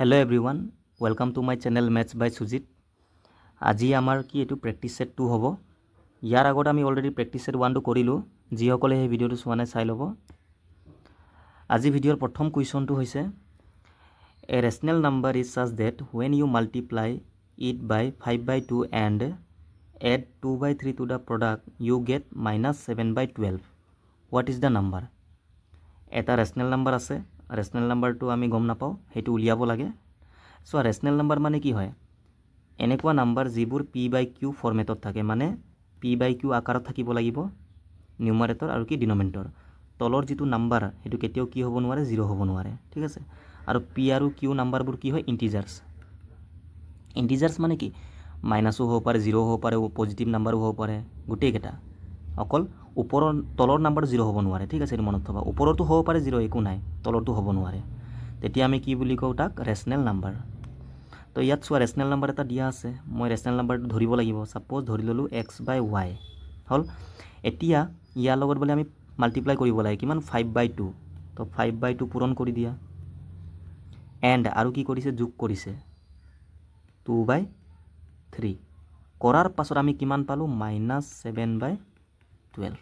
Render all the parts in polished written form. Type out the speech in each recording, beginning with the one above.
Hello everyone, welcome to my channel Maths by Sujit. আজি আমাৰ কি এটো প্ৰেক্টিস সেট 2 হ'ব। ইয়াৰ আগত আমি অলৰেডি প্ৰেক্টিস সেট 1 টো কৰিলো। যি সকলে এই ভিডিওটো চোৱা নাই চাই ল'ব। আজি ভিডিওৰ প্ৰথম কোৱেশ্চনটো হৈছে A rational number is such that when you multiply it by 5/2 and add 2/3 to the product you get -7/12. What is the number? এটা rational number আছে। rational number to আমি গম নাপাও হেতু উলিয়াব লাগে। সো rational number মানে কি হয় এনেকুৱা নাম্বাৰ যিবোৰ p/q ফৰমেটত থাকে মানে p/q আকাৰত থাকিব লাগিব নিউমাৰেটৰ আৰু কি ডিনোমিনেটৰ তলৰ যেটো নাম্বাৰ হেতু কেতিয়াও কি হ'ব নোৱাৰে 0 হ'ব নোৱাৰে ঠিক আছে আৰু p আৰু q নাম্বাৰবোৰ কি হয় ইন্টিজাৰ্স মানে কি মাইনাসও হ'ব পাৰে 0 হ'ব পাৰে পজিটিভ নাম্বাৰো হ'ব পাৰে গুটেই কেটা অকল ওপৰৰ তলৰ নাম্বাৰ 0 হ'ব নোৱাৰে ঠিক আছে মনত থবা ওপৰতো হ'ব পাৰে 0 একো নাই তলৰতো হ'ব নোৱাৰে তেতিয়া আমি কি বুলি কও তাক ৰেশনাল নাম্বাৰ তো ইয়াত সোয়া ৰেশনাল নাম্বাৰ এটা দিয়া আছে মই ৰেশনাল নাম্বাৰটো ধৰিব লাগিব সাপোজ ধৰি ললো x/y হল এতিয়া ইয়াৰ লগত বলে আমি মাল্টিপ্লাই কৰিব লাগে কিমান 5/2 তো 5/2 পূৰণ কৰি দিয়া এন্ড আৰু কি কৰিছে যোগ কৰিছে 2/3 কৰাৰ পাছত আমি কিমান পালো -7/12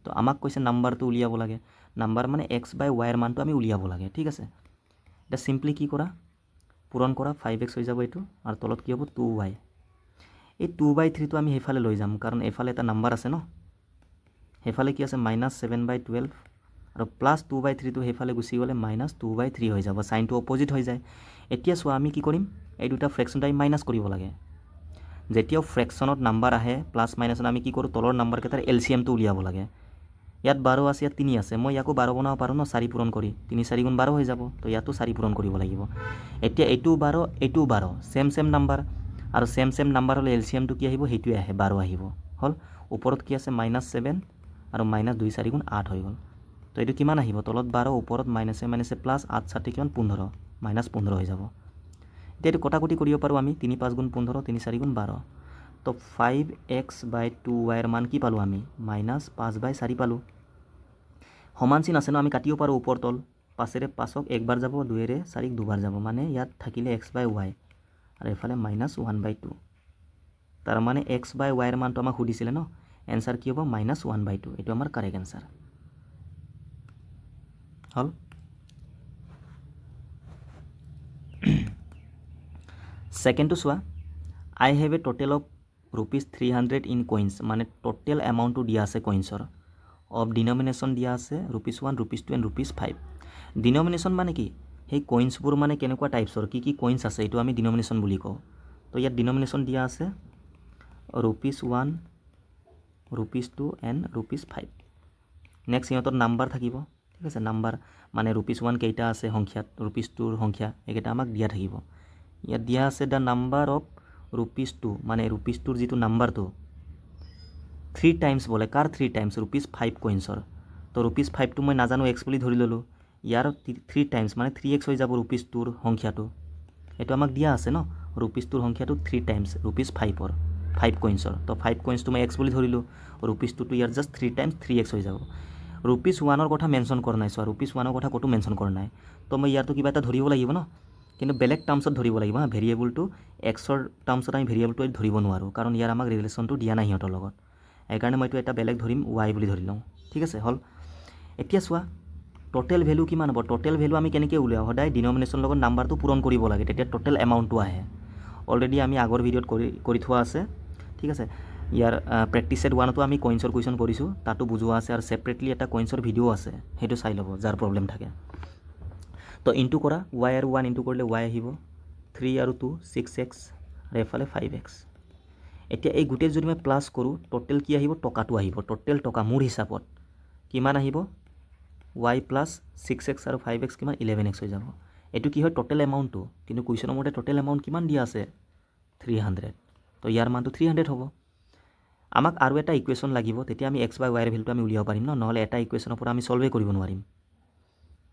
তো আমাক কৈছে নাম্বাৰটো উলিয়াব লাগে নাম্বাৰ মানে x/y এৰ মানটো আমি উলিয়াব লাগে ঠিক আছে এটা সিম্পলি কি কৰা পূৰণ কৰা 5x হৈ যাব এটো আৰু তলত কি হ'ব 2y এই 2/3 টো আমি হেফালে লৈ যাম কাৰণ এফালে এটা নাম্বাৰ আছে ন হেফালে কি আছে -7/12 আৰু +2/3 টো হেফালে গুছি গলে -2/3 হৈ যাব সাইনটো অপোজিট হৈ যায় এতিয়া সো আমি কি কৰিম এই দুটা ফ্ৰেকশন টাইম মাইনাস কৰিব লাগে যেতিয়াও ফ্ৰেকশনত নাম্বাৰ আহে প্লাস মাইনাসত আমি কি কৰো তলৰ নাম্বাৰ কেটাৰ এলসিএম টো উলিয়াব লাগে ইয়াত 12 আছে ইয়াত 3 আছে মই ইয়াকো 12 বনাব পাৰো ন 4 পূৰণ কৰি 3 4 গুণ 12 হৈ যাব তো ইয়াতো 4 পূৰণ কৰিব লাগিব এতিয়া এটো 12 সেম নাম্বাৰ আৰু সেম নাম্বাৰ হলে এলসিএম টো কি আহিব হেতুই আহে 12 আহিব হল ওপৰত কি আছে -7 আৰু -2 4 গুণ 8 হৈ গল তো এটো কিমান আহিব তলত 12 ওপৰত মাইনাসে প্লাস 8 7 কিমান 15 -15 হৈ যাব এতিয়া এটো কটাকটি কৰিব পাৰো আমি 3 5 গুণ 15 3 4 গুণ 12 তো 5x/2y এর মান কি পালো আমি -5/4 পালো সমান চিন আছে ন আমি কাটিও পাৰো ওপৰ তল 5 ৰে 5ক একবাৰ যাব 2 ৰে 4ক দুবাৰ যাব মানে ইয়াত থাকিলে x/y আৰু এফালে -1/2 তাৰ মানে x/y এৰ মানটো আমাক সুধিছিলে ন এনসাৰ কি হ'ব -1/2 এটো আমাৰ কারেক্ট এনসার হল সেকেন্ড টু সোয়া I have a total of ₹300 in coins মানে total amount to দিয়া আছে coinsৰ of denomination দিয়া আছে ₹1 ₹2 and ₹5 denomination মানে কি সেই coinsবোৰ মানে কেনেকুৱা টাইপছৰ কি coins আছে এটো আমি denomination বুলি কও তো ইয়াত denomination দিয়া আছে ₹1 ₹2 and ₹5 নেক্সট ইহঁতৰ নাম্বাৰ থাকিব ঠিক আছে নাম্বাৰ মানে ₹1 কেইটা আছে সংখ্যাত ₹2 সংখ্যা একেটা আমাক দিয়া থাকিব ইয়াত দিয়া আছে the number of ₹2 মানে ₹2 যেটো নাম্বাৰটো 3 টাইমস বলে কাৰ 3 টাইমস ₹5 কইনছৰ তো ₹5 টো মই নাজানো x বুলি ধৰি ললো ইয়াৰ 3 টাইমস মানে 3x হৈ যাব ₹2 সংখ্যাটো এটো আমাক দিয়া আছে ন ₹2 সংখ্যাটো 3 টাইমস ₹5 5 কইনছৰ তো 5 কইনছ তো মই x বুলি ধৰিলো ₹2 টো ইয়াৰ জাস্ট 3 টাইমস 3x হৈ যাব ₹1 ৰ কথা মেনশন কৰা নাই সো ₹1 ৰ কথা কতো মেনশন কৰা নাই তো মই ইয়াৰটো কিবা এটা ধৰিব লাগিব ন কিন্তু বেলেগ টাৰ্মছত ধৰিব লাগিব হা ভেৰিয়েবলটো x ৰ টাৰ্মছত আমি ভেৰিয়েবলটো ধৰিব নোৱাৰো কাৰণ ইয়াৰ আমাক ৰিলেচনটো দিয়া নাই হিহঁতৰ লগত এই কাৰণে মই এটা বেলেগ ধৰিম y বুলি ধৰি লওঁ ঠিক আছে হল এতিয়া সোয়া টোটাল ভ্যালু কিমান হ'ব টোটাল ভ্যালু আমি কেনেকৈ উলিয়াও সদায় ডিনোমিনেশন লগত নাম্বাৰটো পূৰণ কৰিব লাগে তেতিয়া টোটাল এমাউন্টটো আহে অলৰেডি আমি আগৰ ভিডিওত কৰি থোৱা আছে ঠিক আছে ইয়াৰ প্ৰেক্টিস সেট 1 তো আমি কইন্সৰ কোৱেশ্চন কৰিছো তাতো বুজোৱা আছে আৰু সেপাৰেটলি এটা কইন্সৰ ভিডিও আছে হেতু চাই লব যাৰ প্ৰবলেম থাকে তো ইনটু কৰা y আৰু 1 ইনটু কৰিলে y আহিব 3 আৰু 2 6x আৰু এফালে 5x এতিয়া এই গুটেৰ যদি মই প্লাস কৰো টোটাল কি আহিব টকাটো আহিব টোটাল টকা মোৰ হিচাপত কিমান আহিব y plus 6x আৰু 5x কিমান 11x হৈ যাব এটো কি হয় টোটাল এমাউন্টটো কিন্তু কোৱেশ্চনৰ মতে টোটাল এমাউন্ট কিমান দিয়া আছে 300 তো ইয়াৰ মানটো 300 হ'ব আমাক আৰু এটা ইকুৱেশন লাগিব তেতিয়া আমি x/y এৰ ভ্যালুটো আমি উলিয়াব পাৰিম ন নহলে এটা ইকুৱেশনৰ পৰা আমি সলভে কৰিব নোৱাৰিম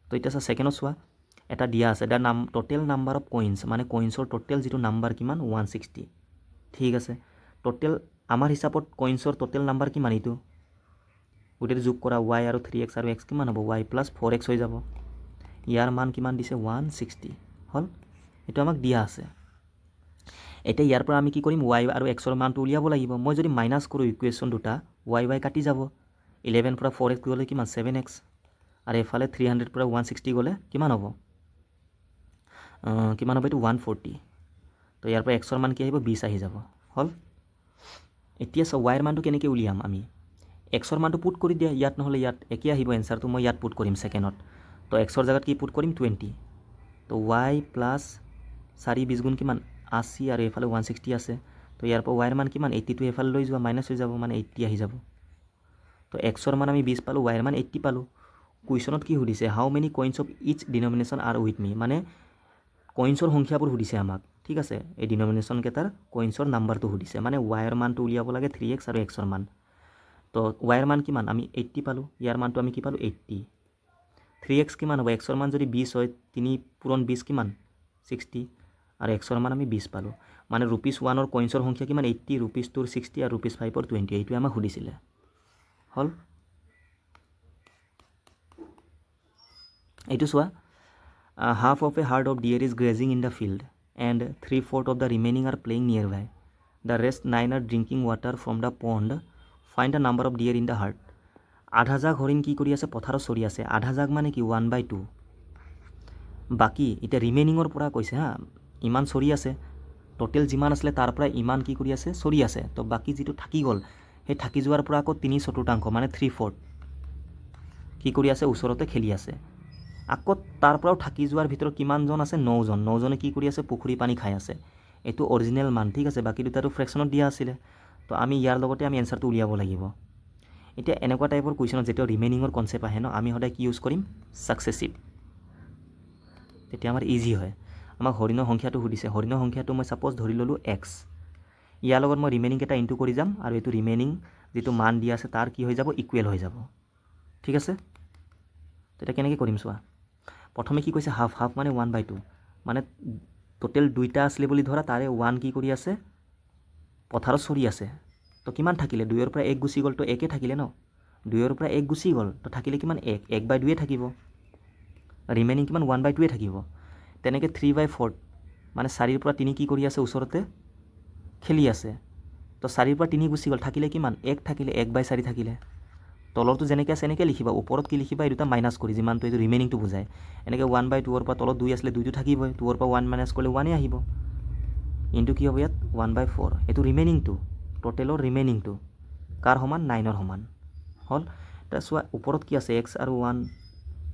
তো এটা সেকেন্ডত সোয়া এটা দিয়া আছে দা নাম টোটাল নাম্বাৰ অফ কইন্স মানে কইন্সৰ টোটাল যেটো নাম্বাৰ কিমান 160 ঠিক আছে টোটাল আমাৰ হিচাপত কইন্সৰ টোটাল নাম্বাৰ কিমান ইটো গুটেৰ যোগ কৰা y আৰু 3x আৰু x কিমান হ'ব y plus 4x হৈ যাব ইয়াৰ মান কিমান দিছে 160 হল এইটো আমাক দিয়া আছে এতিয়া ইয়াৰ পৰা আমি কি কৰিম y আৰু x ৰ মানটো উলিয়াব লাগিব মই যদি মাইনাস কৰোঁ ইকুৱেশ্যন দুটা y কাটি যাব 11 পৰা 4x গ'লে কিমান 7x আৰু এফালে 300 পৰা 160 গ'লে কিমান হ'ব কিমান হ'ব এইটো 140 তো ইয়াৰ পৰা x ৰ মান কি আহিব 20 আহি যাব হল এতিয়া চ y ৰ মানটো কেনেকৈ উলিয়াম আমি x ৰ মানটো পুট কৰি দিয়া ইয়াত নহ'লে ইয়াত একে আহিব এনসাৰটো মই ইয়াত পুট কৰিম সেকেন্ডত তো x ৰ জায়গাত কি পুট কৰিম 20 তো y প্লাস 4 20 গুণ কিমান 80 আৰু এফালে 160 আছে তো ইয়াৰ পৰা y ৰ মান কিমান 80 টো এফালে লৈ যোৱা মাইনাস হৈ যাব মানে 80 আহি যাব তো x ৰ মান আমি 20 পালো y ৰ মান 80 পালো কুৱেশ্যনত কি সুধিছে how many coins of each denomination are with me মানে কইন্সৰ সংখ্যাবোৰ সুধিছে আমাক ঠিক আছে এই ডিনোমিনেশ্যন কেটাৰ কইন্সৰ নাম্বাৰটো সুধিছে মানে y ৰ মানটো উলিয়াব লাগে 3x আৰু x ৰ মান তো y ৰ মান কিমান আমি 80 পালো ইয়াৰ মানটো আমি কি পালো 80 3x কিমান হ'ব x ৰ মান যদি 20 হয় 3 পূৰণ 20 কিমান 60 আৰু x ৰ মান আমি 20 পালো মানে ৰুপিস 1 ৰ কইন্সৰ সংখ্যা কিমান 80 ৰুপিস 2 ৰ 60 আৰু ৰুপিস 5 ৰ 20 এইটো আমাক সুধিছিলে হল এইটো চোৱা half of a herd of deer is grazing in the field and 3/4 of the remaining are playing nearby the rest 9 are drinking water from the pond find the number of deer in the herd আধা জাগ হৰিণ কি কৰি আছে পথাৰত চৰি আছে আধা জাগ মানে কি 1/2 বাকি এটা ৰিমেইনিংৰ পৰা কৈছে হা ইমান চৰি আছে টোটাল যিমান আসলে তাৰ পৰা ইমান কি কৰি আছে চৰি আছে তো বাকি যেটো থাকি গল হে থাকি যোৱাৰ পৰা আকৌ 3/4 মানে 3/4 কি কৰি আছে ওচৰতে খেলি আছে আকৌ তাৰ পৰাও থাকি যোৱাৰ ভিতৰত কিমান জন আছে 9 জন 9 জনে কি কৰি আছে পুখুৰী পানী খাই আছে এটো অৰিজিনাল মান ঠিক আছে বাকি দুটাটো ফ্ৰেকশনত দিয়া আছিল তো আমি ইয়াৰ লগতে আমি আনসাৰটো উলিয়াব লাগিব এতিয়া এনেকুৱা টাইপৰ কুৱেশ্যনত যেতিয়া ৰিমেইনিংৰ কনসেপ্ট আহে ন আমি সদায় কি ইউজ কৰিম সাকসেসিভ তেতিয়া আমাৰ ইজি হয় আমাক হৰিণৰ সংখ্যাটো সুধিছে হৰিণৰ সংখ্যাটো মই সাপোজ ধৰি ললো x ইয়াৰ লগত মই ৰিমেইনিং এটা ইনটু কৰি যাম আৰু এটো ৰিমেইনিং যেটো মান দিয়া আছে তাৰ কি হৈ যাব ইকুৱেল হৈ যাব ঠিক আছে তেতিয়া কেনেকৈ কৰিম চোৱা প্ৰথমে কি কৈছে হাফ হাফ মানে 1/2 মানে টোটাল দুইটা আসলে বুলি ধৰা তাৰে 1 কি কৰি আছে পথাৰত চৰি আছে তো কিমান থাকিলে 2 ৰ পৰা 1 গুছি গল তো 1 থাকিলে ন 2 ৰ পৰা 1 গুছি গল তো থাকিলে কিমান 1 1/2 থাকিব ৰিমেইনিং কিমান 1/2 থাকিব তেনেকে 3/4 মানে 4 ৰ পৰা 3 কি কৰি আছে ওচৰতে খেলি আছে তো 4 ৰ পৰা 3 গুছি গল থাকিলে কিমান 1 থাকিলে 1/4 থাকিলে তলৰটো যেনেকৈ আছে এনেকৈ লিখিবা ওপৰত কি লিখিবা এই দুটা মাইনাস কৰি যিমানটো এই ৰিমেইনিংটো বুজায় এনেকৈ 1/2 ৰ পৰা তলত 2 আসলে 2 টো থাকিবই 2 ৰ পৰা 1 মাইনাস কৰিলে 1 এ আহিব ইনটু কি হ'ব ইয়াত 1/4 এটো ৰিমেইনিংটো টোটালৰ ৰিমেইনিংটো কাৰ সমান 9 ৰ সমান হল তা চোৱা ওপৰত কি আছে x আৰু 1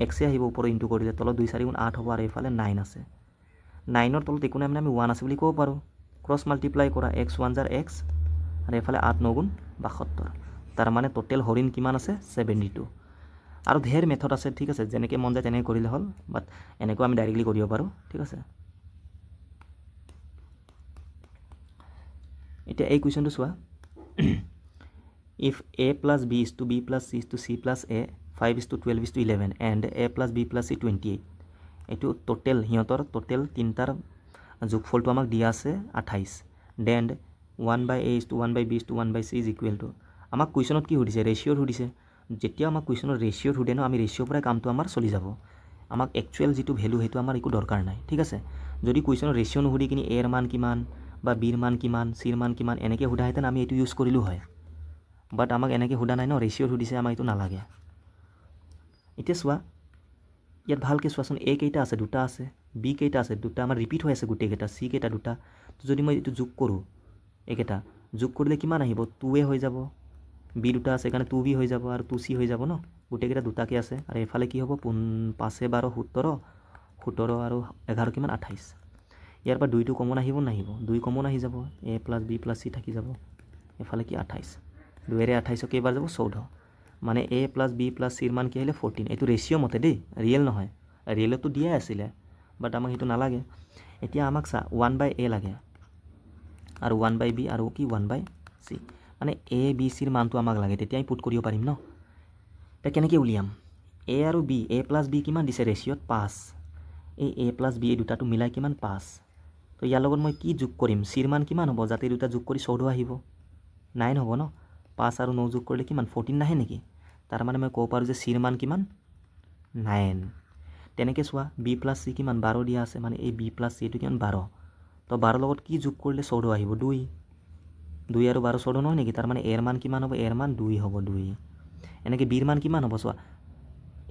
x এ আহিব ওপৰত ইনটু কৰিলে তলত 2 4 গুণ 8 হ'ব আৰু এফালে 9 আছে 9 ৰ তলত একো নাই মানে আমি 1 আছে বুলি ক'ব পাৰো ক্ৰস মাল্টিপ্লাই কৰা x 1 জাৰ x আৰু এফালে 8 9 গুণ 72 তাৰ মানে টোটাল হৰিণ কিমান আছে 72 আৰু ধেৰ মেথড আছে ঠিক আছে যেনেকৈ মন যায় তেনেকৈ কৰিলে হল বাট এনেকৈ আমি ডাইৰেক্টলি কৰিব পাৰো ঠিক আছে এতিয়া এই কোৱেশ্যনটো চোৱা if a plus b is to b plus c is to c plus a 5 is to 12 is to 11 and a plus b plus c 28 এটো টোটাল হিয়তৰ টোটাল তিনটাৰ যোগফলটো আমাক দিয়া আছে 28 then 1/a is to 1/b is to 1/c is equal to আমাক কুৱেশ্যনত কি সুধিছে ৰেশিঅ সুধিছে যেতিয়া আমাক কুৱেশ্যনৰ ৰেশিঅ সুধে ন আমি ৰেশিঅ পৰা কামটো আমাৰ চলি যাব আমাক একচুৱেল যেটো ভ্যালু হেতু আমাৰ একো দৰকাৰ নাই ঠিক আছে যদি কুৱেশ্যনৰ ৰেশিঅ নুহুধি কিনি a ৰ মান কিমান বা b ৰ মান কিমান c ৰ মান কিমান এনেকৈ সুধাহেতেন আমি এটো ইউজ কৰিলো হয় বাট আমাক এনেকৈ সুধা নাই ন ৰেশিঅ সুধিছে আমাক এটো নালাগে এতিয়া চোৱা ইয়াত ভালকৈ চোৱাচোন a কেইটা আছে দুটা আছে b কেইটা আছে দুটা আমাৰ ৰিপিট হৈ আছে গুটেই কেইটা c কেইটা দুটা তো যদি মই এটো যোগ কৰো একেটা যোগ কৰিলে কিমান আহিব 2a হৈ যাব b দুটা আছে কাৰণে 2b হৈ যাব আৰু 2c হৈ যাব ন গুটেই কেইটা দুটাকে আছে আৰু এফালে কি হ'ব 5 12 17 17 আৰু 11 কিমান 28 ইয়াৰ পৰা 2 টো কমন আহিব নাহিব 2 কমন আহি যাব a + b + c থাকি যাব এফালে কি 28 2 ৰে 28 কেইবাৰ যাব 14 মানে a + b + c ৰ মান কি আহিলে 14 এটো ৰেশিঅ মতে দেই ৰিয়েল নহয় ৰিয়েলটো দিয়া আছিল বাট আমাক হেতু নালাগে এতিয়া আমাক চা 1/a লাগে আৰু 1/b আৰু কি 1/c মানে a b c ৰ মানটো আমাক লাগে তেতিয়া আমি পুট কৰিব পাৰিম ন তে কেনেকৈ উলিয়াম a আৰু b a + b কিমান দিছে ৰেশিঅত 5 এই a + b এই দুটাটো মিলাই কিমান 5 তো ইয়াৰ লগত মই কি যোগ কৰিম c ৰ মান কিমান হ'ব যাতে দুটা যোগ কৰি 14 আহিব 9 হ'ব ন 5 আৰু 9 যোগ কৰিলে কিমান 14 নাহে নেকি তাৰ মানে মই ক'ব পাৰো যে c ৰ মান কিমান 9 তেনেকৈ চোৱা বি প্লাছ চি কিমান 12 দিয়া আছে মানে এই বি প্লাছ চি এইটো কিমান 12 তো 12 লগত কি যোগ কৰিলে 14 আহিব 2 আৰু 12 14 নহয় নেকি তাৰ মানে এৰ মান কিমান হ'ব এৰ মান 2 হ'ব 2 এনেকৈ বিৰ মান কিমান হ'ব চোৱা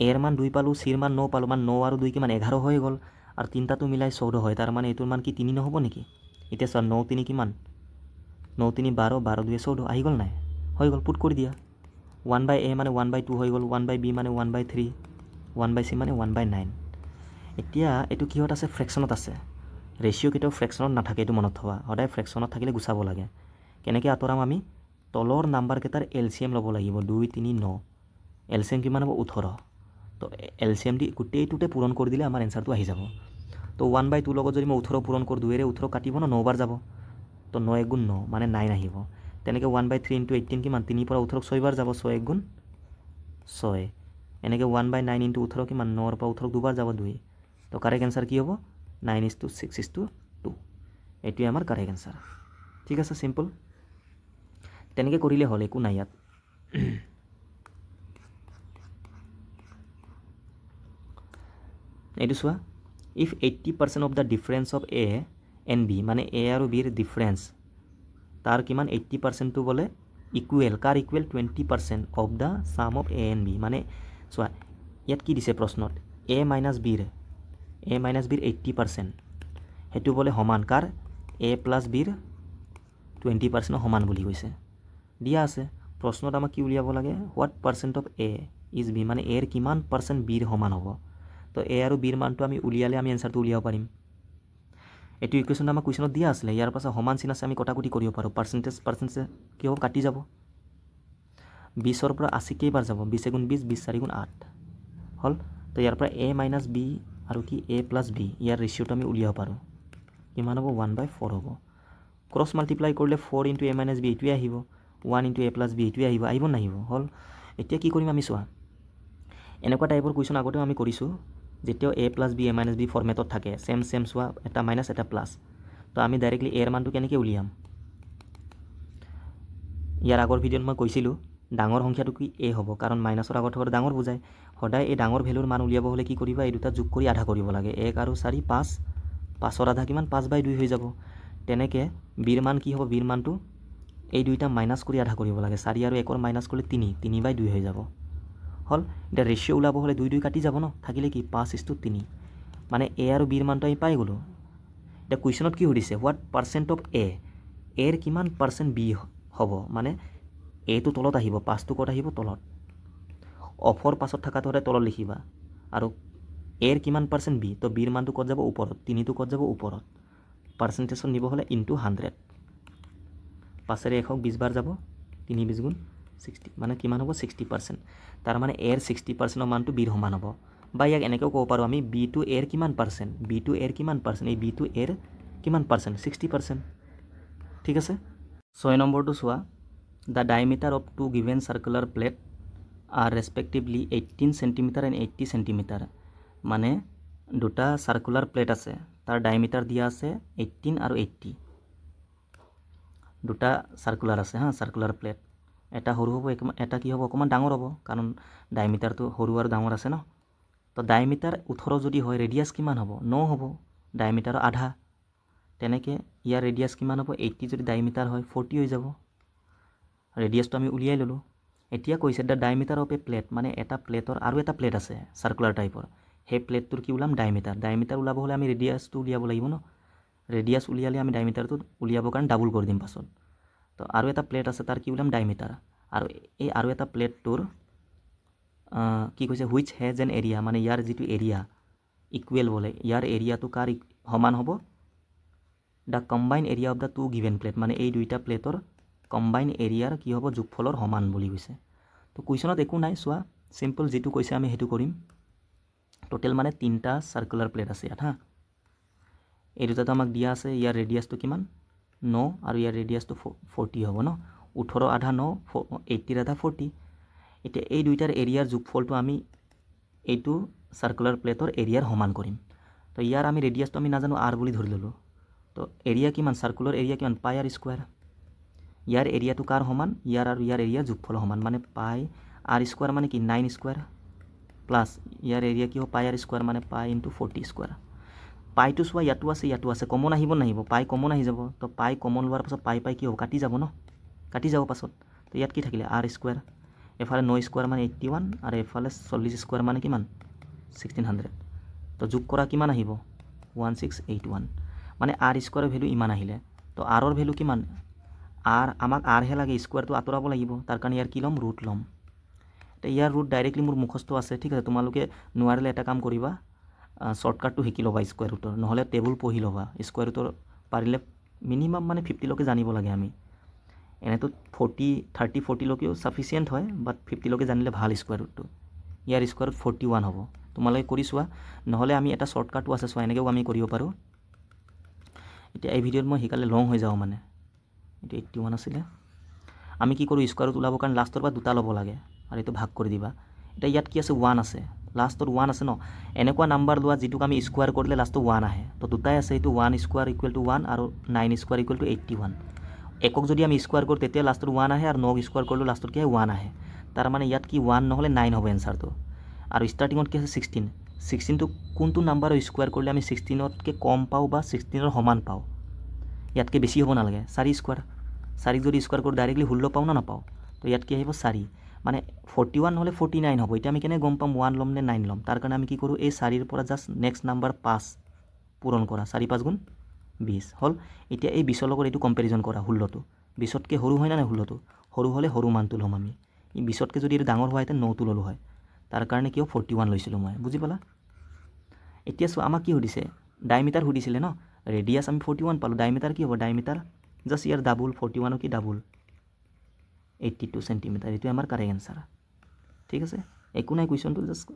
এৰ মান 2 পালোঁ চিৰ মান 9 পালোঁ মানে 9 আৰু 2 কিমান 11 হৈ গ'ল আৰু তিনিটাটো মিলাই 14 হয় তাৰ মানে এইটোৰ মান কি 3 নহ'ব নেকি এতিয়া চোৱা 9 3 কিমান 9 3 12 12 2 14 আহি গ'ল নাই হৈ গ'ল পুট কৰি দিয়া 1/a মানে 1/2 হৈ গ'ল 1/b মানে 1/3 1/c মানে 1/9 এতিয়া এইটো কিহত আছে ফ্ৰেকশ্যনত আছে ৰেচিঅ' কেতিয়াও ফ্ৰেকশ্যনত নাথাকে এইটো মনত থবা সদায় ফ্ৰেকশ্যনত থাকিলে গুচাব লাগে কেনেকৈ আঁতৰাম আমি তলৰ নাম্বাৰকেইটাৰ এলচিএম ল'ব লাগিব 2 3 9 এলচিএম কিমান হ'ব 18 তো এলচিএম দি গোটেইটোতে পূৰণ কৰি দিলে আমাৰ এনচাৰটো আহি যাব তো 1/2 লগত যদি মই 18 পূৰণ কৰোঁ 2 ৰে 18 কাটিব ন 9 বাৰ যাব তো 9 × 9 মানে 9 আহিব তেনেকৈ 1/3 × 18 কিমান 3 পৰা 18 6 বাৰ যাব 6 × 6 এনেকৈ 1/9 × 18 কিমান 9 পৰা 18 দুবাৰ যাব 2 তো কাৰেক্ট এনচাৰ কি হ'ব 9:6:2 এইটোৱে আমাৰ কাৰেক্ট এনচাৰ ঠিক আছে চিম্পল তেনেকৈ কৰিলে হ'ল একো নাই ইয়াত এইটো চোৱা if 80% of the difference of A and B মানে এ আৰু বিৰ ডিফাৰেঞ্চ তাৰ কিমান 80%টো বোলে ইকুৱেল কাৰ equal 20% of the sum of A and B মানে চোৱা ইয়াত কি দিছে প্ৰশ্নত এ মাইনাছ বিৰ 80% সেইটো বোলে সমান কাৰ এ প্লাছ বিৰ 20% সমান বুলি কৈছে দিয়া আছে প্ৰশ্নত আমাক কি উলিয়াব লাগে what percent of A is B মানে এৰ কিমান পাৰ্চেণ্ট বিৰ সমান হ'ব তো এ আৰু বিৰ মানটো আমি উলিয়ালে আমি এনচাৰটো উলিয়াব পাৰিম এইটো ইকুৱেশ্যন আমাক কুৱেশ্যনত দিয়া আছিলে ইয়াৰ পাছত সমান চিন আছে আমি কটাকটি কৰিব পাৰোঁ পাৰ্চেণ্টেজ কি হ'ব কাটি যাব 20ৰ পৰা 80 কেইবাৰ যাব 20 × 20 20 4 × 8 হ'ল তো ইয়াৰ পৰা এ মাইনাছ বি আৰু কি এ প্লাছ বি ইয়াৰ ৰেচিঅ'টো আমি উলিয়াব পাৰোঁ কিমান হ'ব 1/4 হ'ব ক্ৰছ মাল্টিপ্লাই কৰিলে 4 × a - b এইটোৱে আহিব 1 × a + b এইটোৱে আহিব নাহিব হ'ল এতিয়া কি কৰিম আমি চোৱা এনেকুৱা টাইপৰ কুৱেশ্যন আগতেও আমি কৰিছোঁ যেতিয়াও a + b a - b ফৰ্মেটত থাকে চেম চোৱা এটা মাইনাছ এটা প্লাছ তো আমি ডাইৰেক্টলি এৰ মানটো কেনেকৈ উলিয়াম ইয়াৰ আগৰ ভিডিঅ'ত মই কৈছিলোঁ ডাঙৰ সংখ্যাটো কি এ হ'ব কাৰণ মাইনাছৰ আগত থকা ডাঙৰ বুজায় সদায় এই ডাঙৰ ভেলুৰ মান উলিয়াব হ'লে কি কৰিবা এই দুটা যোগ কৰি আধা কৰিব লাগে 1 আৰু 4 5 5ৰ আধা কিমান 5/2 হৈ যাব তেনেকৈ বিৰ মান কি হ'ব বিৰ মানটো এই দুইটা মাইনাছ কৰি আধা কৰিব লাগে 4 আৰু 1ৰ মাইনাছ কৰিলে 3/2 হৈ যাব হ'ল এতিয়া ৰেচিঅ' ওলাব হ'লে 2 2 কাটি যাব ন থাকিলে কি 5:3 মানে এ আৰু বিৰ মানটো আমি পাই গ'লোঁ এতিয়া কুৱেশ্যনত কি সুধিছে হোৱাট পাৰ্চেণ্ট অফ এৰ কিমান পাৰ্চেণ্ট বি হ'ব মানে এটো তলত আহিব 5টো ক'ত আহিব তলত অফৰ পাছত থকাটো হ'লে তলত লিখিবা আৰু এৰ কিমান পাৰ্চেণ্ট বি তো বিৰ মানটো ক'ত যাব ওপৰত 3টো ক'ত যাব ওপৰত পাৰ্চেণ্টেজত নিব হ'লে × 100 5ৰে 100 20 বাৰ যাব 3 20 × 60 মানে কিমান হ'ব 60% তাৰ মানে এৰ 60%ৰ মানটো বিৰ সমান হ'ব বা ইয়াক এনেকৈও ক'ব পাৰোঁ আমি বি টু এৰ কিমান পাৰ্চেণ্ট এই বি টু এৰ কিমান পাৰ্চেণ্ট 60% ঠিক আছে 6 নম্বৰটো চোৱা the diameter of 2 given circular plate are respectively 18 cm and 80 cm মানে দুটা চাৰ্কুলাৰ প্লেট আছে তাৰ ডায়মিটাৰ দিয়া আছে 18 আৰু 80 দুটা চাৰ্কুলাৰ আছে চাৰ্কুলাৰ প্লেট এটা সৰু হ'ব এটা কি হ'ব অকণমান ডাঙৰ হ'ব কাৰণ ডায়মিটাৰটো সৰু আৰু ডাঙৰ আছে ন তো ডায়মিটাৰ 18 যদি হয় ৰেডিয়াছ কিমান হ'ব 9 হ'ব ডায়মিটাৰৰ আধা তেনেকৈ ইয়াৰ ৰেডিয়াছ কিমান হ'ব 80 যদি ডায়মিটাৰ হয় 40 হৈ যাব ৰেডিয়াছটো আমি উলিয়াই ল'লোঁ এতিয়া কৈছে the diameter of A plate মানে এটা প্লেটৰ আৰু এটা প্লেট আছে চাৰ্কুলাৰ টাইপৰ সেই প্লেটটোৰ কি ওলাম ডায়মিটাৰ ওলাব হ'লে আমি ৰেডিয়াছটো উলিয়াব লাগিব ন ৰেডিয়াছ উলিয়ালে আমি ডায়মিটাৰটো উলিয়াবৰ কাৰণে ডাবুল কৰি দিম পাছত তো আৰু এটা প্লেট আছে তাৰ কি ওলাম ডায়মিটাৰ আৰু এই আৰু এটা প্লেটটোৰ কি কৈছে হুইচ হেজ এন এৰিয়া মানে ইয়াৰ যিটো এৰিয়া ইকুৱেল বোলে ইয়াৰ এৰিয়াটো কাৰ সমান হ'ব the combine area of the 2 given plate মানে এই দুইটা প্লেটৰ কম্বাইন এৰিয়াৰ কি হ'ব যোগফলৰ সমান বুলি কৈছে তো কুৱেশ্যনত একো নাই চোৱা চিম্পল যিটো কৈছে আমি সেইটো কৰিম টোটেল মানে 3টা চাৰ্কুলাৰ প্লেট আছে ইয়াত এই দুটাটো আমাক দিয়া আছে ইয়াৰ ৰেডিয়াছটো কিমান 9 আৰু ইয়াৰ ৰেডিয়াছটো 40 হ'ব ন 18 আধা 9 80 আধা 40 এতিয়া এই দুইটাৰ এৰিয়াৰ যোগফলটো আমি এইটো চাৰ্কুলাৰ প্লেটৰ এৰিয়াৰ সমান কৰিম তো ইয়াৰ আমি ৰেডিয়াছটো আমি নাজানো r বুলি ধৰি ল'লোঁ তো এৰিয়া কিমান চাৰ্কুলাৰ এৰিয়া কিমান পাই r স্কোৱাৰ ইয়াৰ এৰিয়াটো কাৰ সমান ইয়াৰ আৰু ইয়াৰ এৰিয়া যোগফল সমান মানে পাই r স্কোৱাৰ মানে কি 9 স্কোৱাৰ প্লাছ ইয়াৰ এৰিয়া কি হ'ব পাই আৰ স্কুৱাৰ মানে পাই ইনটু 40 স্কুৱাৰ পাইটো চোৱা ইয়াতো আছে কমন আহিব নাহিব পাই কমন আহি যাব তো পাই কমন লোৱাৰ পাছত পাই কি হ'ব কাটি যাব ন কাটি যাব পাছত তো ইয়াত কি থাকিলে আৰ স্কুৱাৰ এফালে 9 স্কুৱাৰ মানে 81 আৰু এফালে 40 স্কুৱাৰ মানে কিমান 1600 তো যোগ কৰা কিমান আহিব 1681 মানে আৰ স্কুৱাৰৰ ভ্যালু ইমান আহিলে তো আৰৰ ভ্যালু কিমান আৰ আমাক আৰ হে লাগে স্কুৱাৰটো আঁতৰাব লাগিব তাৰ কাৰণে ইয়াৰ কি ল'ম ৰুট ল'ম তো ইয়াৰ ৰুট ডাইৰেক্টলি মোৰ মুখস্থ আছে ঠিক আছে তোমালোকে নোৱাৰিলে এটা কাম কৰিবা শৰ্টকাটটো শিকি ল'বা স্কুৱাৰ ৰুটৰ নহ'লে টেবুল পঢ়ি ল'বা স্কুৱাৰ ৰুটৰ পাৰিলে মিনিমাম মানে 50 লৈকে জানিব লাগে আমি এনেতো 30-40 লৈকেও সাফিচিয়েণ্ট হয় বাট 50 লৈকে জানিলে ভাল স্কুৱাৰ ৰুটটো ইয়াৰ স্কুৱাৰ ৰুট 41 হ'ব তোমালোকে কৰি চোৱা নহ'লে আমি এটা শৰ্টকাটটো আছে চোৱা এনেকৈও আমি কৰিব পাৰোঁ এতিয়া এই ভিডিঅ'ত মই শিকালে লং হৈ যাওঁ মানে এইটো 81 আছিলে আমি কি কৰোঁ স্কুৱাৰ ৰুট ওলাবৰ কাৰণে লাষ্টৰ পৰা দুটা ল'ব লাগে আৰু এইটো ভাগ কৰি দিবা এতিয়া ইয়াত কি আছে 1 আছে লাষ্টত 1 আছে ন এনেকুৱা নাম্বাৰ লোৱা যিটোক আমি স্কুৱাৰ কৰিলে লাষ্টত 1 আহে তো দুটাই আছে এইটো 1 স্কুৱাৰ ইকুৱেল টু 1 আৰু 9 স্কুৱাৰ ইকুৱেল টু 81 একক যদি আমি স্কুৱাৰ কৰোঁ তেতিয়া লাষ্টত 1 আহে আৰু 9 স্কুৱাৰ কৰিলে লাষ্টত কি হয় 1 আহে তাৰ মানে ইয়াত কি 1 নহ'লে 9 হ'ব এনসাৰটো আৰু স্টাৰ্টিঙত কি আছে 16 টো কোনটো নাম্বাৰৰ স্কুৱাৰ কৰিলে আমি 16তকৈ কম পাওঁ বা 16ৰ সমান পাওঁ ইয়াতকৈ বেছি হ'ব নালাগে 4 স্কুৱাৰ 4 যদি স্কুৱাৰ কৰোঁ ডাইৰেক্টলি 16 পাওঁ না নাপাওঁ তো ইয়াত কি আহিব 4 মানে 41 নহ'লে 49 হ'ব এতিয়া আমি কেনে গম পাম 1 ল'ম নে 9 ল'ম তাৰ কাৰণে আমি কি কৰোঁ এই 4ৰ পৰা জাষ্ট নেক্সট নাম্বাৰ 5 পূৰণ কৰা 4 5 গুণ 20 হ'ল এতিয়া এই 20ৰ লগত এইটো কম্পেৰিজন কৰা 16টো 20তকৈ সৰু হয় না 16টো সৰু হ'লে সৰু মানটো ল'ম আমি 20তকৈ যদি এইটো ডাঙৰ হোৱাহেঁতেন 9টো ল'লোঁ হয় তাৰ কাৰণে কিয় 41 লৈছিলোঁ মই বুজি পালা এতিয়া চোৱা আমাক কি সুধিছে ডায়মিটাৰ সুধিছিলে ন ৰেডিয়াছ আমি 41 পালোঁ ডায়মিটাৰ কি হ'ব ডায়মিটাৰ জাষ্ট ইয়াৰ ডাবুল 41 কি ডাবুল 82 সেন্টিমিটাৰ এইটো আমাৰ কাৰেক্ট এনসাৰ ঠিক আছে একো নাই কুৱেশ্যনটো জাষ্ট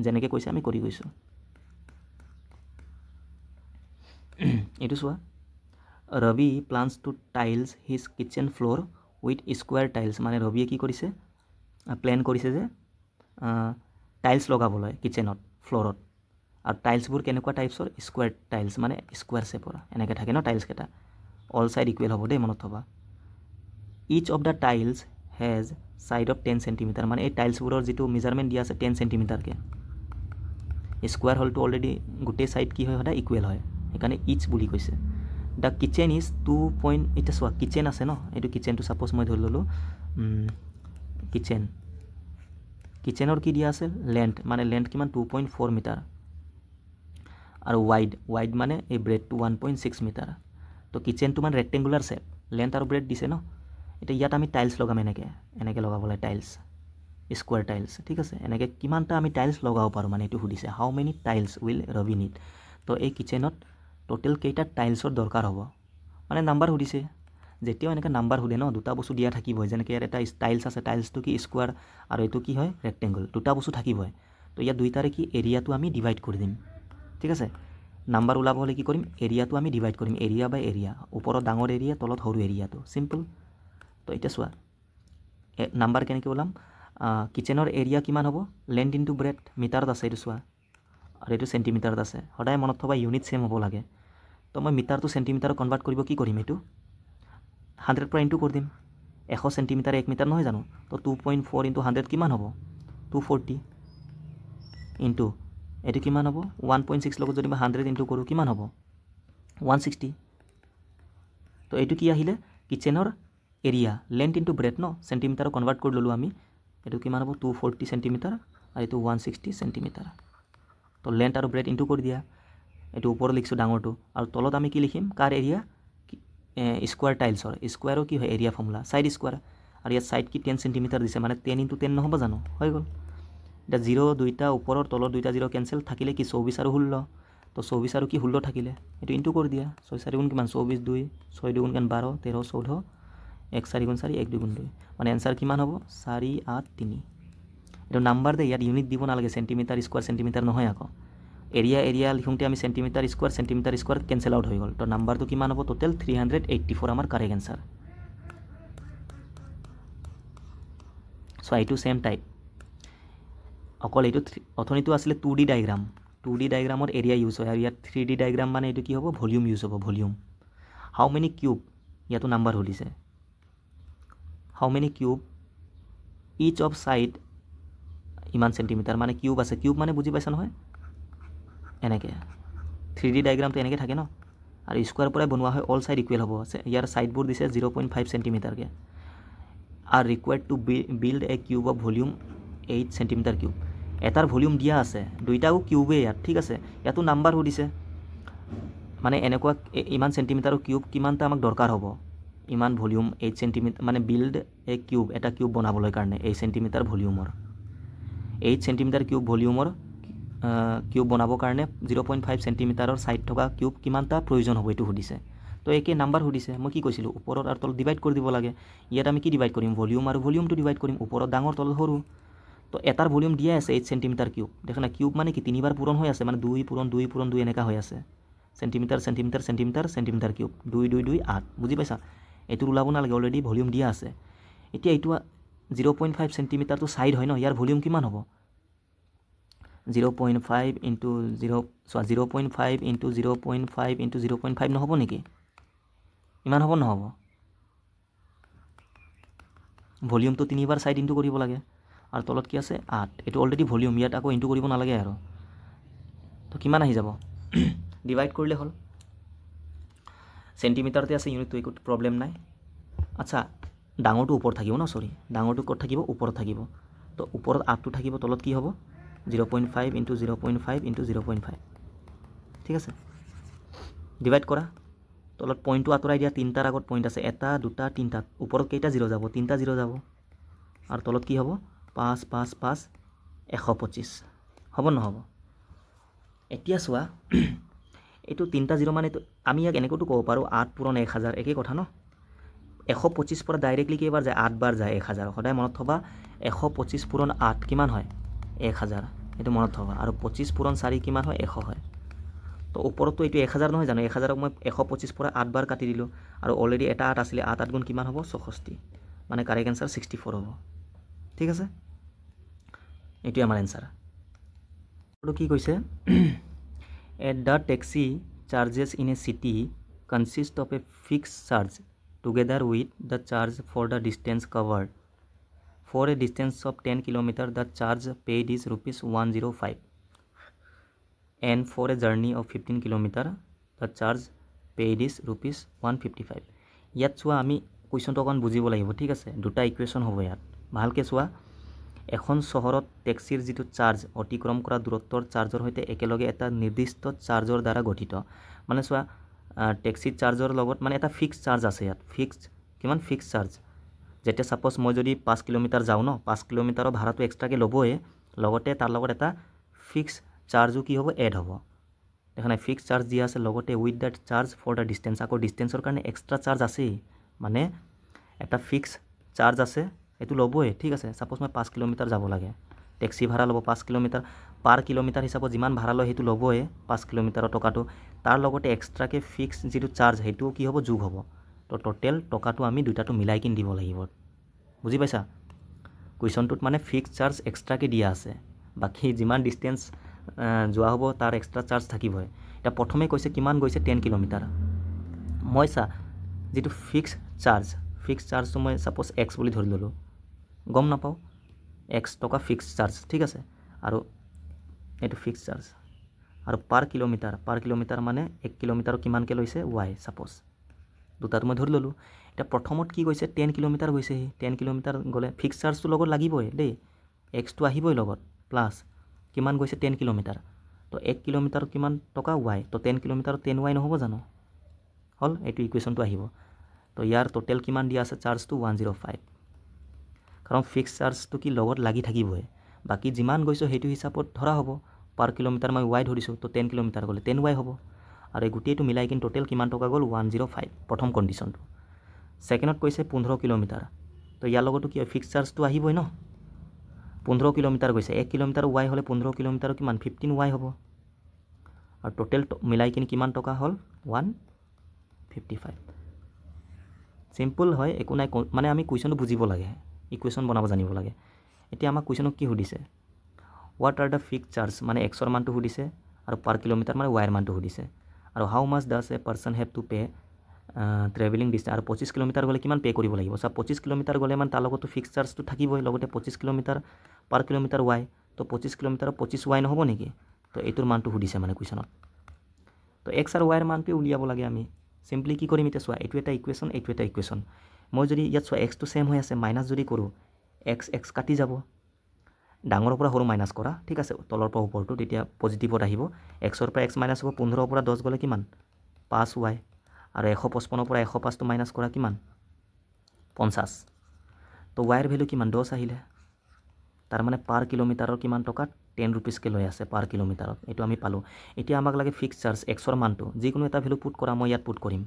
যেনেকৈ কৈছে আমি কৰি গৈছোঁ এইটো চোৱা Robbie plans to tiles his kitchen floor with square tiles মানে ৰবিয়ে কি কৰিছে প্লেন কৰিছে যে টাইলছ লগাবলৈ কিচেনত ফ্লোৰত আৰু টাইলছবোৰ কেনেকুৱা টাইপছৰ স্কুৱাৰ টাইলছ মানে স্কুৱাৰ শেপৰ এনেকৈ থাকে ন টাইলছকেইটা অল সাইড ইকুৱেল হ'ব দেই মনত থবা each of the tiles has side of 10 centimetre মানে এই টাইলছবোৰৰ যিটো মেজাৰমেণ্ট দিয়া আছে 10 সেন্টিমিটাৰকৈ স্কুৱাৰ হ'লটো অলৰেডি গোটেই সাইড কি হয় সদায় ইকুৱেল হয় সেইকাৰণে ইচ বুলি কৈছে দ্য কিচেন ইজ 2 পইণ্ট এতিয়া চোৱা কিচেন আছে ন এইটো কিচেনটো ছাপ'জ মই ধৰি ল'লোঁ কিচেনৰ কি দিয়া আছে লেন্থ মানে লেন্থ কিমান 2.4 মিটাৰ আৰু ৱাইড মানে এই ব্ৰেডটো 1.6 মিটাৰ তো কিচেনটো মানে ৰেক্টেংগুলাৰ শেপ লেন্থ আৰু ব্ৰেড দিছে ন এতিয়া ইয়াত আমি টাইলছ লগাম এনেকৈ লগাব লাগে টাইলছ স্কুৱাৰ টাইলছ ঠিক আছে এনেকৈ কিমানটা আমি টাইলছ লগাব পাৰোঁ মানে এইটো সুধিছে how many tiles will Rabi need to এই কিচেনত টোটেল কেইটা টাইলছৰ দৰকাৰ হ'ব মানে নাম্বাৰ সুধিছে যেতিয়াও এনেকৈ নাম্বাৰ সোধে ন দুটা বস্তু দিয়া থাকিবই যেনেকৈ ইয়াত এটা টাইলছ আছে টাইলছটো কি স্কুৱাৰ আৰু এইটো কি হয় ৰেক্টেংগল দুটা বস্তু থাকিবই তো ইয়াত দুইটাৰে কি এৰিয়াটো আমি ডিভাইড কৰি দিম ঠিক আছে নাম্বাৰ ওলাব হ'লে কি কৰিম এৰিয়াটো আমি ডিভাইড কৰিম এৰিয়া বাই এৰিয়া ওপৰত ডাঙৰ এৰিয়া তলত সৰু এৰিয়াটো চিম্পল তো এতিয়া চোৱা নাম্বাৰ কেনেকৈ ওলাম কিচেনৰ এৰিয়া কিমান হ'ব লেন্থ ইনটু ব্ৰেড মিটাৰত আছে এইটো চোৱা আৰু এইটো চেণ্টিমিটাৰত আছে সদায় মনত থবা ইউনিট ছেম হ'ব লাগে তো মই মিটাৰটো চেণ্টিমিটাৰত কনভাৰ্ট কৰিব কি কৰিম এইটো 100 পৰা ইনটু কৰি দিম 100 সেন্টিমিটাৰ 1 মিটাৰ নহয় জানো তো 2.4 ইনটু 100 কিমান হ'ব 240 ইনটু এইটো কিমান হ'ব 1.6 লগত যদি মই 100 ইনটু কৰোঁ কিমান হ'ব 160 তো এইটো কি আহিলে কিচেনৰ এৰিয়া লেন্থ ইনটু ব্ৰেড ন সেন্টিমিটাৰত কনভাৰ্ট কৰি ল'লোঁ আমি এইটো কিমান হ'ব 240 সেন্টিমিটাৰ আৰু এইটো 160 সেন্টিমিটাৰ তো লেন্থ আৰু ব্ৰেড ইনটু কৰি দিয়া এইটো ওপৰত লিখিছোঁ ডাঙৰটো আৰু তলত আমি কি লিখিম কাৰ এৰিয়া স্কুৱাৰ টাইলছৰ স্কুৱাৰৰ কি হয় এৰিয়া ফৰ্মুলা সাইড স্কুৱাৰ আৰু ইয়াত সাইড কি 10 সেন্টিমিটাৰ দিছে মানে 10 ইনটু 10 নহ'ব জানো হৈ গ'ল এতিয়া 0 দুইটা ওপৰৰ তলৰ দুইটা 0 কেঞ্চেল থাকিলে কি 24 আৰু 16 তো 24 আৰু কি 16 থাকিলে এইটো ইনটু কৰি দিয়া 6 4 গুণ কিমান 24 2 6 2 গুণ কিমান 12 13 14 1 4 গুণ 4 1 2 গুণ 2 মানে এনসাৰ কিমান হ'ব 4 8 3 এইটো নাম্বাৰ দে ইয়াত ইউনিট দিব নালাগে সেন্টিমিটাৰ স্কুৱাৰ সেন্টিমিটাৰ নহয় আকৌ এৰিয়া লিখোঁতে আমি সেন্টিমিটাৰ স্কুৱাৰ কেঞ্চেল আউট হৈ গ'ল তো নাম্বাৰটো কিমান হ'ব টোটেল 384 আমাৰ কাৰেক্ট এনসাৰ চ' এইটো সেম টাইপ অকল এইটো অথনিটো আছিলে 2D diagram 2D ডায়াগ্ৰামৰ area use হয় আৰু ইয়াত 3D ডায়াগ্ৰাম মানে এইটো কি হ'ব ভলিউম ইউজ হ'ব ভলিউম হাউ মেনি কিউব ইয়াতো নাম্বাৰ সুধিছে how many cube each of side ইমান সেন্টিমিটার মানে কিউব আছে কিউব মানে বুঝি পাইছা নহয় এনেকে 3D ডায়াগ্রামটো এনেকে থাকে ন আৰু স্কয়াৰ পৰাই বনোৱা হয় অল সাইড ইকুৱেল হ'ব ইয়াৰ সাইডবোৰ দিছে 0.5 centimetre K are required to build a cube of volume 8 centimeter cube এটাৰ ভলিউম দিয়া আছে দুইটাও কিউবে ইয়াত ঠিক আছে ইয়াতো নাম্বাৰ সুধিছে মানে এনেকুৱা ইমান সেন্টিমিটাৰ কিউব কিমানটা আমাক দৰকাৰ হ'ব ইমান ভলিউম 8 সেন্টিমিটাৰ মানে বিল্ড এ কিউব এটা কিউব বনাবলৈ কাৰণে 8 সেন্টিমিটাৰ ভলিউমৰ 8 সেন্টিমিটাৰ কিউব ভলিউমৰ কিউব বনাবৰ কাৰণে 0.5 সেন্টিমিটাৰৰ সাইড থকা কিউব কিমানটা প্ৰয়োজন হ'ব এটো সুধিছে তো একে নাম্বাৰ সুধিছে মই কি কৈছিলো ওপৰত আৰু তলত ডিভাইড কৰি দিব লাগে ইয়াত আমি কি ডিভাইড কৰিম ভলিউম আৰু ভলিউমটো ডিভাইড কৰিম ওপৰত ডাঙৰ তলত সৰু তো এটাৰ ভলিউম দিয়া আছে 8 সেন্টিমিটাৰ কিউব দেখা না কিউব মানে কি তিনিবাৰ পূৰণ হৈ আছে মানে 2 পূৰণ 2 পূৰণ 2 এনেকা হৈ আছে centimetre centimetre centimetre centimetre cube 2 2 2 8 বুজি পাইছা এটো ওলাব নালাগে অলৰেডি ভলিউম দিয়া আছে এতিয়া এটো 0.5 সেন্টিমিটাৰ তো সাইড হয় ন ইয়াৰ ভলিউম কিমান হ'ব 0.5 into 0 0.5 into 0.5 into 0.5 নহব নেকি ইমান হ'ব নহব ভলিউমটো তিনিবাৰ সাইড ইনটু কৰিব লাগে আৰু তলত কি আছে 8 এটো অলৰেডি ভলিউম ইয়াত আকৌ ইনটু কৰিব নালাগে আৰু তো কিমান আহি যাব ডিভাইড কৰিলে হল সেন্টিমিটাৰতে আছে ইউনিটটো একো প্ৰবলেম নাই আচ্ছা ডাঙৰটো ওপৰত থাকিব ন সৰি ডাঙৰটো ক'ত থাকিব ওপৰত থাকিব তো ওপৰত 8টো থাকিব তলত কি হ'ব 0.5 into 0.5 into 0.5 ঠিক আছে ডিভাইড কৰা তলত পইণ্টটো আতৰাই দিয়া তিনটাৰ আগত পইণ্ট আছে এটা দুটা তিনটা ওপৰত কেইটা জিৰো যাব তিনটা জিৰো যাব আৰু তলত কি হ'ব 5 5 5 125 হ'ব নহ'ব এতিয়া চোৱা এটো তিনটা জিৰো মানে আমি ইয়াক এনেকোটো ক'ব পাৰো 8 পূৰণ 1000 একে কথা ন 125 পৰা ডাইৰেক্টলি কেইবাৰ যায় 8 বাৰ যায় 1000 সদায় মনত থবা 125 পূৰণ 8 কিমান হয় 1000 এটো মনত থবা আৰু 25 পূৰণ 4 কিমান হয় 100 হয় তো ওপৰতো এটো 1000 নহয় জানো 1000ক মই 125 পৰা 8 বাৰ কাটি দিলো আৰু অলৰেডি এটা 8 আছিল 8 8 গুণ কিমান হ'ব 64 মানে কাৰেক্ট আনসাৰ 64 হ'ব ঠিক আছে এটো আমাৰ আনসাৰ আৰু কি কৈছে at the taxi charges in a city consist of a fixed charge together with the charge for the distance covered for a distance of 10 km the charge paid is rupees 105 and for a journey of 15 km the charge paid is rupees 155 ইয়াত চোৱা আমি কোৱেশ্চনটো অকন বুজিব লাগিব ঠিক আছে দুটা equation হ'ব ইয়াত ভালকে চোৱা এখন চহৰত ট্যাক্সিৰ যেটো চাৰ্জ অতিক্ৰম কৰা দূৰত্বৰ চাৰ্জৰ হৈতে একেলগে এটা নিৰ্দিষ্ট চাৰ্জৰ দ্বাৰা গঠিত মানে চোৱা ট্যাক্সি চাৰ্জৰ লগত মানে এটা ফিক্স চাৰ্জ আছে ইয়াত ফিক্সড কিমান ফিক্স চাৰ্জ যেটা সাপোজ মই যদি 5 কিলোমিটাৰ যাও ন 5 কিলোমিটাৰৰ ভাড়াটো এক্সট্ৰাকে লবয়ে লগতে তাৰ লগত এটা ফিক্স চাৰ্জও কি হ'ব এড হ'ব এখানে ফিক্স চাৰ্জ দিয়া আছে লগতে with that charge for the distance আকৌ ডিসটেন্সৰ কাৰণে এক্সট্ৰা চাৰ্জ আছে মানে এটা ফিক্স চাৰ্জ আছে এটো লবয়ে ঠিক আছে সাপোজ মই 5 কিলোমিটাৰ যাব লাগে ট্যাক্সি ভাড়া লব 5 কিলোমিটাৰ পাৰ কিলোমিটাৰ হিচাপত যিমান ভাড়া লয় হেতু লবয়ে 5 কিলোমিটাৰৰ টকাটো তাৰ লগতে এক্সট্ৰাকে ফিক্স যেটো চাৰ্জ হেতু কি হ'ব যোগ হ'ব তো টোটাল টকাটো আমি দুটাটো মিলাই কিন দিব লাগিব বুজি পাইছা কোৱেশ্চনটোত মানে ফিক্স চাৰ্জ এক্সট্ৰাকে দিয়া আছে বাকি যিমান ডিসটেন্স যোৱা হ'ব তাৰ এক্সট্ৰা চাৰ্জ থাকিবই এটা প্ৰথমে কৈছে কিমান গৈছে 10 কিলোমিটাৰ মই চা যেটো ফিক্স চাৰ্জটো মই সাপোজ x বুলি ধৰি ললো গম নাপাও x টকা ফিক্স চাৰ্জ ঠিক আছে আৰু এটো ফিক্স চাৰ্জ আৰু পাৰ কিলোমিটাৰ মানে 1 কিলোমিটাৰ কিমানকে লৈছে y সাপোজ দুটাটো মই ধৰি ললো এটা প্ৰথমত কি কৈছে 10 কিলোমিটাৰ গৈছে 10 কিলোমিটাৰ গলে ফিক্স চাৰ্জটো লগত লাগিবই দেই x টো আহিবই লগত প্লাস কিমান গৈছে 10 কিলোমিটাৰ তো 1 কিলোমিটাৰ কিমান টকা y তো 10 কিলোমিটাৰ 10y নহব জানো হল এটো ইকুৱেশ্যনটো আহিব তো ইয়াৰ টোটাল কিমান দিয়া আছে চাৰ্জটো 105 কাৰণ ফিক্স চাৰ্জটো কি লগত লাগি থাকিবই বাকি যিমান গৈছো হেতু হিচাপত ধৰা হ'ব পাৰ কিলোমিটাৰ মই y ধৰিছো তো 10 কিলোমিটাৰ গলে 10y হ'ব আৰু এই গুটেটো মিলাই কিন টোটাল কিমান টকা গল 105 প্ৰথম কন্ডিশনটো সেকেন্ডত কৈছে 15 কিলোমিটাৰ তো ইয়াৰ লগতো কি ফিক্স চাৰ্জটো আহিবই ন 15 কিলোমিটাৰ গৈছে 1 কিলোমিটাৰ y হলে 15 কিলোমিটাৰ কিমান 15y হ'ব আৰু টোটাল মিলাই কিন কিমান টকা হল 155 সিম্পল হয় একো নাই মানে আমি কোৱেশ্চনটো বুজিব লাগে ইকুৱেশ্যন বনাব জানিব লাগে এতিয়া আমাক কোৱেশ্চনক কি সুধিছে what are the fixed charge মানে x ৰ মানটো সুধিছে আৰু পাৰ কিলোমিটাৰ মানে y ৰ মানটো সুধিছে আৰু how much does a person have to pay travelling distance আৰু 25 কিলোমিটাৰ গ'লে কিমান পে' কৰিব লাগিব। 25 কিলোমিটাৰ গ'লে মানে তাৰ লগতো ফিক্স চাৰ্জটো থাকিবই, লগতে 25 কিলোমিটাৰ পাৰ কিলোমিটাৰ ৱাই, তো 25 কিলোমিটাৰত 25 ৱাই নহ'ব নেকি? তো এইটোৰ মানটো সুধিছে মানে কুৱেশ্যনত। তো এক্স আৰু ৱাইৰ মানটোৱে উলিয়াব লাগে আমি। চিম্পলি কি কৰিম এতিয়া চোৱা, এইটো এটা ইকুৱেশ্যন, এইটো এটা ইকুৱেশ্যন। মই যদি ইয়াত চোৱা এক্সটো ছেম হৈ আছে, মাইনাছ যদি কৰোঁ এক্স কাটি যাব, ডাঙৰৰ পৰা সৰু মাইনাছ কৰা, ঠিক আছে, তলৰ পৰা ওপৰটো, তেতিয়া পজিটিভত আহিব। এক্সৰ পৰা এক্স মাইনাছ হ'ব, 15ৰ পৰা 10 গ'লে কিমান 5 ৱাই, আৰু 155ৰ পৰা 105টো মাইনাছ কৰা কিমান 50। তো ৱাইৰ ভেলু কিমান 10 আহিলে, তাৰমানে পাৰ কিলোমিটাৰৰ কিমান টকা 10 ৰুপিজকৈ লৈ আছে পাৰ কিলোমিটাৰত। এইটো আমি পালোঁ। এতিয়া আমাক লাগে ফিক্স চাৰ্জ এক্সৰ মানটো, যিকোনো এটা ভেলু পুট কৰা, মই ইয়াত পুট কৰিম।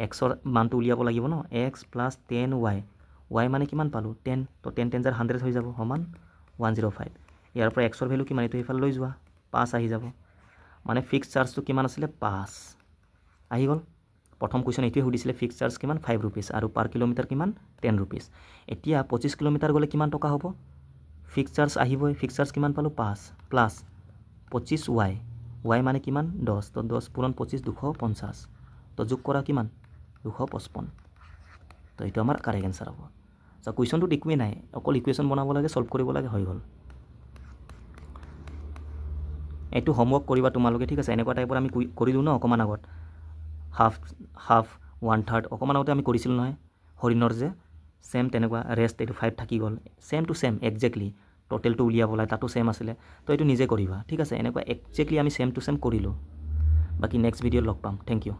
এক্সৰ মানটো উলিয়াব লাগিব ন, এক্স প্লাছ 10 ৱাই, ৱাই মানে কিমান পালোঁ 10, তো 10 10 100 হৈ যাব, সমান 105। ইয়াৰ পৰা এক্সৰ ভেলু কিমান, এইটো এইফালে লৈ যোৱা, 5 আহি যাব। মানে ফিক্স চাৰ্জটো কিমান আছিলে 5 আহি গ'ল। প্ৰথম কুৱেশ্যন এইটোৱে সুধিছিলে ফিক্স চাৰ্জ কিমান 5 ৰুপিজ আৰু পাৰ কিলোমিটাৰ কিমান 10 ৰুপিজ। এতিয়া 25 কিলোমিটাৰ গ'লে কিমান টকা হ'ব, ফিক্স চাৰ্জ আহিবই, ফিক্স চাৰ্জ কিমান পালোঁ 5 প্লাছ 25 ৱাই, ৱাই মানে কিমান 10, তো 10 পূৰণ 25 250, তো যোগ কৰা কিমান 255। তো এইটো আমাৰ কাৰেক্ট এনচাৰ হ'ব। কুৱেশ্যনটোত একোৱেই নাই, অকল ইকুৱেশ্যন বনাব লাগে, ছল্ভ কৰিব লাগে, হৈ গ'ল। এইটো হোমৱৰ্ক কৰিবা তোমালোকে, ঠিক আছে। এনেকুৱা টাইপৰ আমি কৰিলোঁ ন অকণমান আগত, হাফ 1/3 অকণমান আগতে আমি কৰিছিলোঁ নহয় হৰিণৰ যে, ছেম তেনেকুৱা ৰেষ্ট এইটো 5 থাকি গ'ল, ছেম টু ছেম একজেক্টলি টোটেলটো উলিয়াব লাগে, তাতো ছেম আছিলে। তো এইটো নিজে কৰিবা, ঠিক আছে। এনেকুৱা একজেক্টলি আমি ছেম টু ছেম কৰিলোঁ। বাকী নেক্সট ভিডিঅ'ত লগ পাম। Thank U.